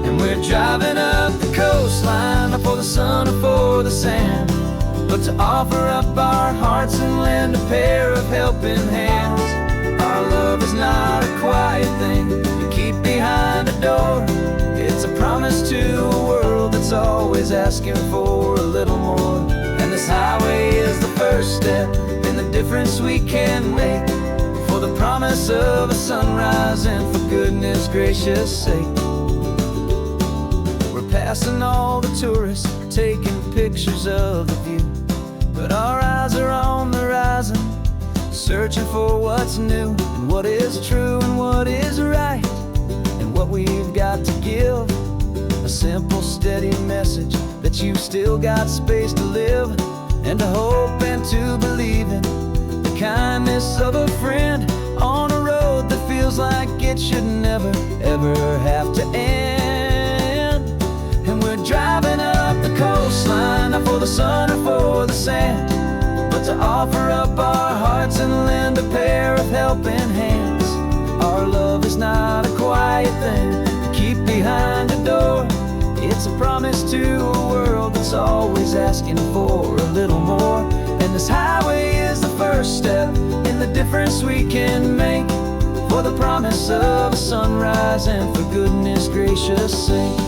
And we're driving up the coastline, not for the sun or for the sand, but to offer up our hearts and lend a pair of helping hands. Our love is not a quiet thing you keep behind a door. It's a promise to a world that's always asking for a little more. And this highway is the first step in the difference we can make, for the promise of a sunrise and for goodness gracious sake. We're passing all the tourists, taking pictures of the view, but our eyes are on the horizon, searching for what's new and what is true and what is right, and what we've got to give. A simple, steady message that you've still got space to live, and to hope and to believe in the kindness of a friend on a road that feels like it should never, ever have to end. And we're driving up the coastline, not for the sun or for the sand, but to offer up our hearts and lend a pair of helping hands. Our love is not a quiet thing to keep behind a door. It's a promise to a world that's always asking for a little more. And this highway is the first step in the difference we can make, for the promise of a sunrise and for goodness gracious sake.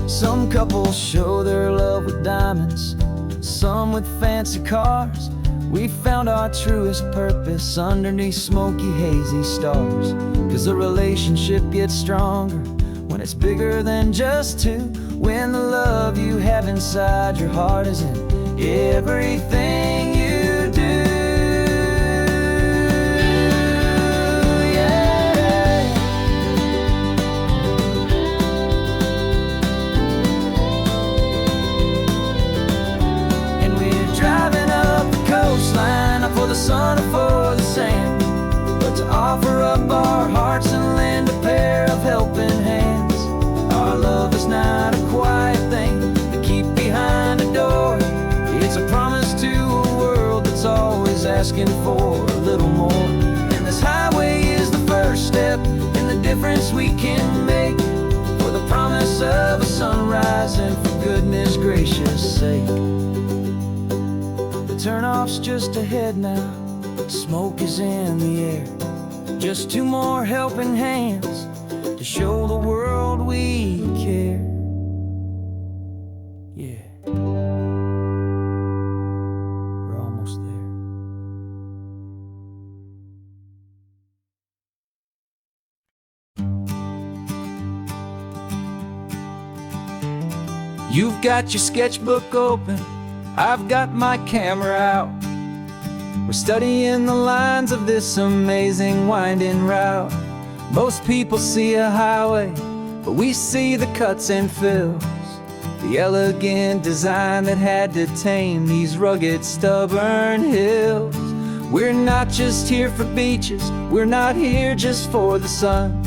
Some couples show their love with diamonds, some with fancy cars. We found our truest purpose underneath smoky, hazy stars. 'Cause the relationship gets stronger when it's bigger than just two, when the love you have inside your heart is in everything you do. Yeah. And we're driving up the coastline, not for the sun or for the sand, but to offer up our hearts and lend a pair of helping hands. Our love is not a quiet thing to keep behind a door. It's a promise to a world that's always asking for a little more. And this highway is the first step in the difference we can make, for the promise of a sunrise and for goodness gracious sake. The turnoff's just ahead now, smoke is in the air. Just two more helping hands to show the world we care. Yeah. We're almost there. You've got your sketchbook open, I've got my camera out. We're studying the lines of this amazing winding route. Most people see a highway, but we see the cuts and fills, the elegant design that had to tame these rugged, stubborn hills. We're not just here for beaches, we're not here just for the sun.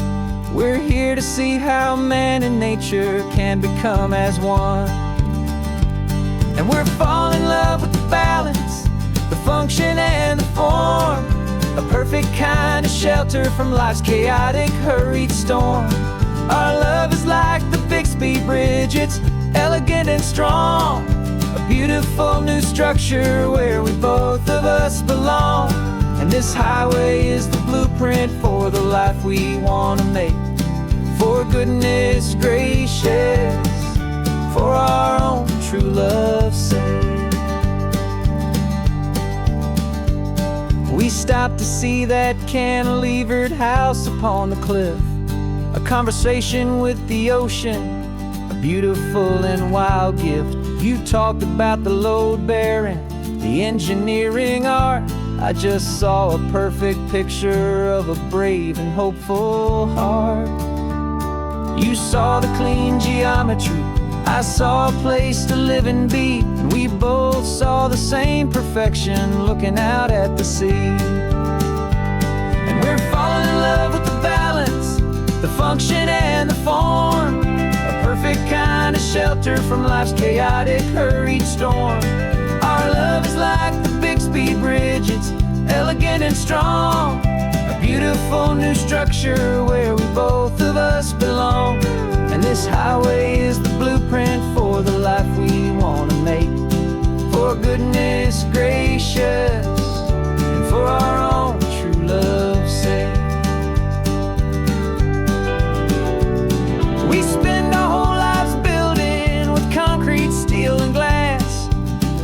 We're here to see how man and nature can become as one. And we're falling in love with the balance, the function and the form, a perfect kind of shelter from life's chaotic, hurried storm. Our love is like the Bixby Bridge, it's elegant and strong, a beautiful new structure where we both of us belong. And this highway is the blueprint for the life we want to make, for goodness gracious, for our own true love's sake. We stopped to see that cantilevered house upon the cliff, a conversation with the ocean, a beautiful and wild gift. You talked about the load bearing, the engineering art. I just saw a perfect picture of a brave and hopeful heart. You saw the clean geometry, I saw a place to live and be, and we both saw the same perfection looking out at the sea. And we're falling in love with the balance, the function and the form, shelter from life's chaotic, hurried storm. Our love is like the Bixby Bridge, it's elegant and strong. A beautiful new structure where we both of us belong. And this highway is the blueprint for the life we want to make. For goodness gracious, and for our own true love's sake. We spend our whole lives building with concrete, steel, and glass,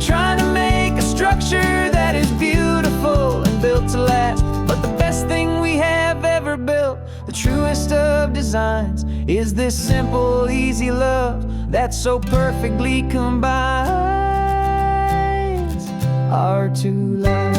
trying to make a structure that is beautiful and built to last. But the best thing we have ever built, the truest of designs, is this simple, easy love that so perfectly combines our two lives.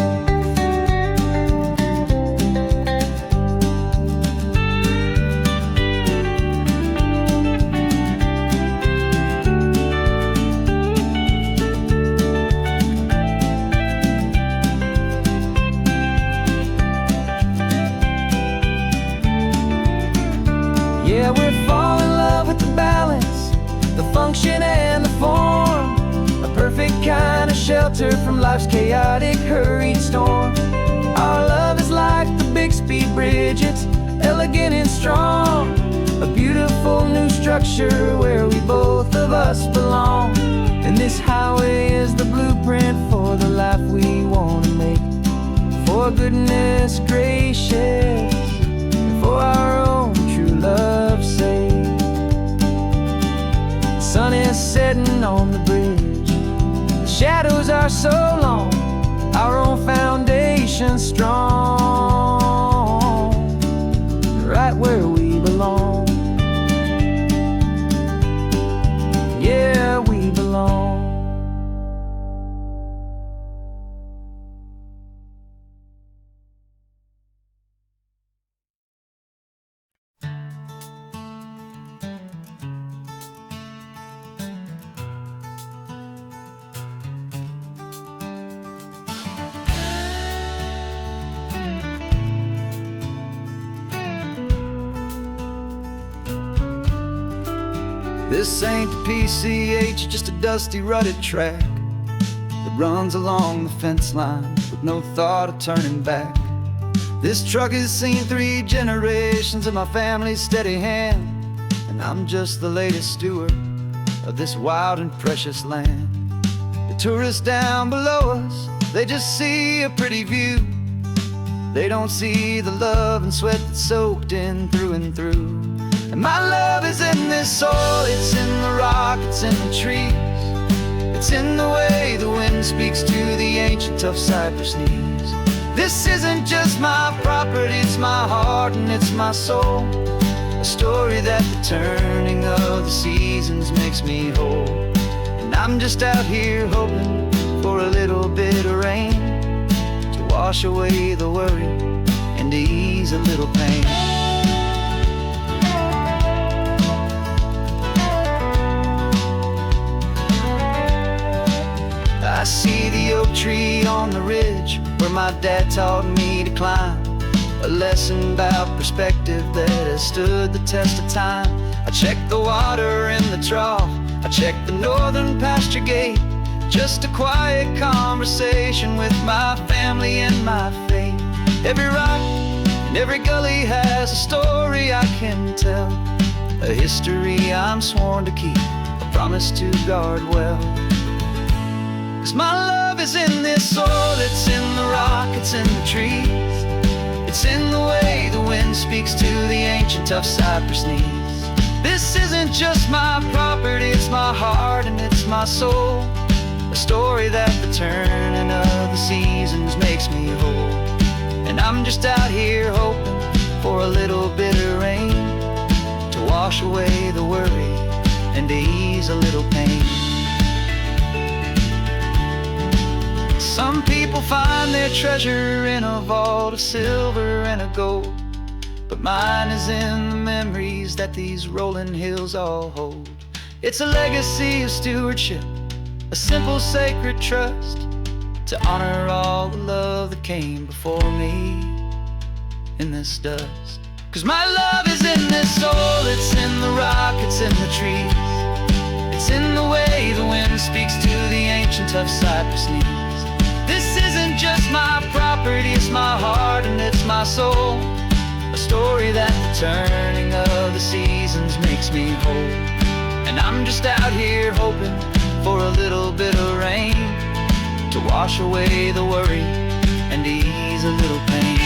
Yeah, we're falling in love with the balance, the function and the form. A perfect kind of shelter from life's chaotic, hurried storm. Our love is like the Bixby Bridge, it's elegant and strong. A beautiful new structure where we both of us belong. And this highway is the blueprint for the life we want to make. For goodness gracious, and for our own true love's sake. The sun is setting on the bridge, the shadows are so long, our own foundation strong, right where we belong. Yeah, we belong. This ain't the PCH, just a dusty, rutted track that runs along the fence line with no thought of turning back. This truck has seen 3 generations of my family's steady hand, and I'm just the latest steward of this wild and precious land. The tourists down below us, they just see a pretty view. They don't see the love and sweat that's soaked in through and through. And my love is in this soil, it's in the rock, it's in the trees. It's in the way the wind speaks to the ancient tough cypress knees. This isn't just my property, it's my heart and it's my soul. A story that the turning of the seasons makes me whole. And I'm just out here hoping for a little bit of rain to wash away the worry and to ease a little pain. I see the oak tree on the ridge where my dad taught me to climb. A lesson about perspective that has stood the test of time. I check the water in the trough, I check the northern pasture gate. Just a quiet conversation with my family and my faith. Every rock and every gully has a story I can tell. A history I'm sworn to keep, a promise to guard well. 'Cause my love is in this soil, it's in the rock, it's in the trees. It's in the way the wind speaks to the ancient tough cypress knees. This isn't just my property, it's my heart and it's my soul. A story that the turning of the seasons makes me whole. And I'm just out here hoping for a little bit of rain to wash away the worry and to ease a little pain. Some people find their treasure in a vault of silver and of gold, but mine is in the memories that these rolling hills all hold. It's a legacy of stewardship, a simple sacred trust, to honor all the love that came before me in this dust. 'Cause my love is in this soil, it's in the rock, it's in the trees. It's speaks to the ancient of cypress knees. This isn't just my property, it's my heart and it's my soul. A story that the turning of the seasons makes me whole. And I'm just out here hoping for a little bit of rain to wash away the worry and ease a little pain.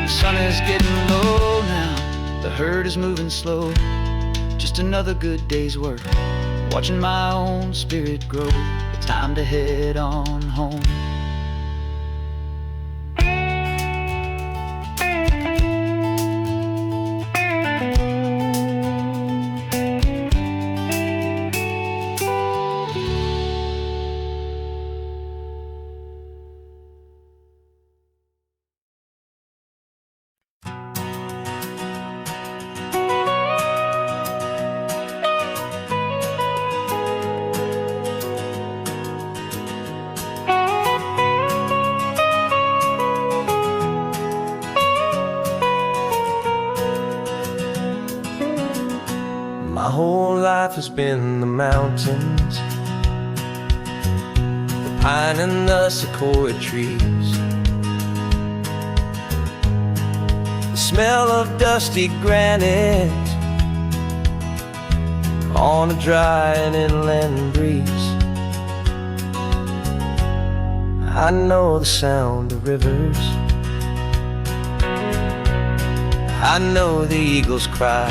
The sun is getting low now, the herd is moving slow. Just another good day's work, watching my own spirit grow. Time to head on home. My whole life has been the mountains, the pine and the sequoia trees, the smell of dusty granite on a dry and inland breeze. I know the sound of rivers, I know the eagles cry,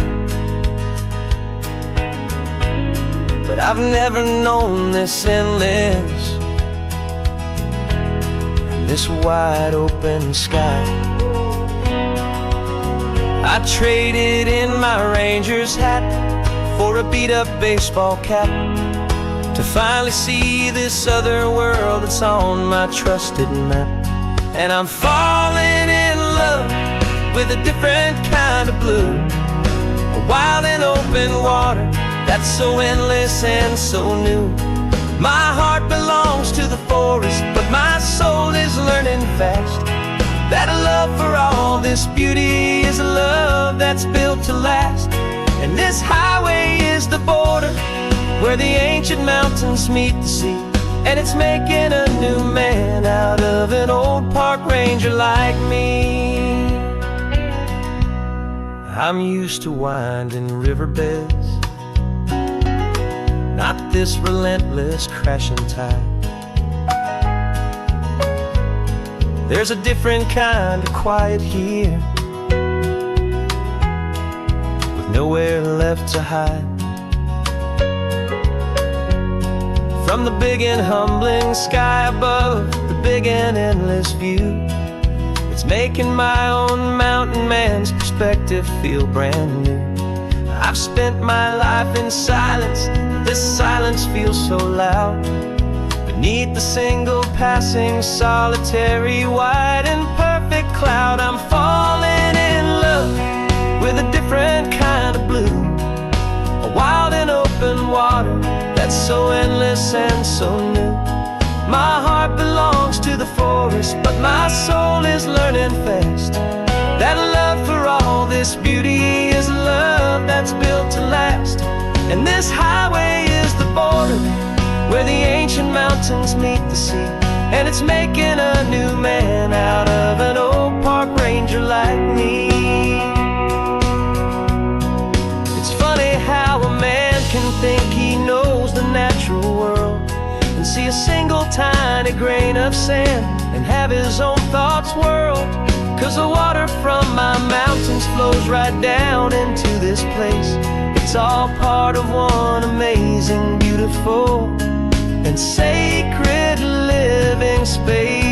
but I've never known this endless and this wide open sky. I traded in my Ranger's hat for a beat-up baseball cap to finally see this other world that's on my trusted map. And I'm falling in love with a different kind of blue, a wild and open water that's so endless and so new. My heart belongs to the forest, but my soul is learning fast that a love for all this beauty is a love that's built to last. And this highway is the border where the ancient mountains meet the sea, and it's making a new man out of an old park ranger like me. I'm used to winding riverbeds, not this relentless crashing tide. There's a different kind of quiet here, with nowhere left to hide. From the big and humbling sky above, the big and endless view, it's making my own mountain man's perspective feel brand new. I've spent my life in silence, this silence feels so loud. Beneath the single passing solitary white and perfect cloud, I'm falling in love with a different kind of blue, a wild and open water that's so endless and so new. My heart belongs to the forest, but my soul is learning fast that love for all this beauty is a love that's built to last. And this highway is the border where the ancient mountains meet the sea, and it's making a new man out of an old park ranger like me. It's funny how a man can think he knows the natural world and see a single tiny grain of sand and have his own thoughts whirl. 'Cause the water from my mountains flows right down into this place. It's all part of one amazing, beautiful, and sacred living space.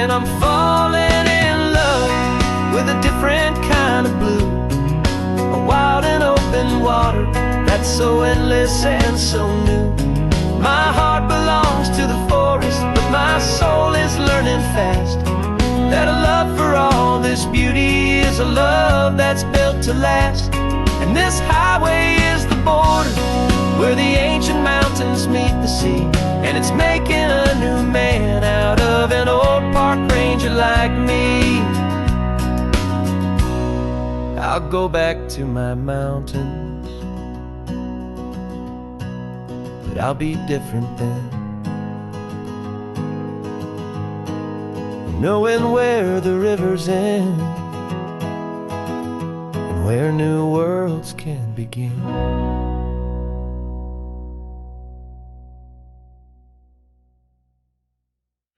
And I'm falling in love with a different kind of blue, a wild and open water that's so endless and so new. My heart belongs to the forest, but my soul is learning fast that a love for all this beauty is a love that's built to last. And this highway is the border where the ancient mountains meet the sea. And it's making a new man out of an old park ranger like me. I'll go back to my mountains, but I'll be different then, knowing where the rivers end and where new worlds can begin.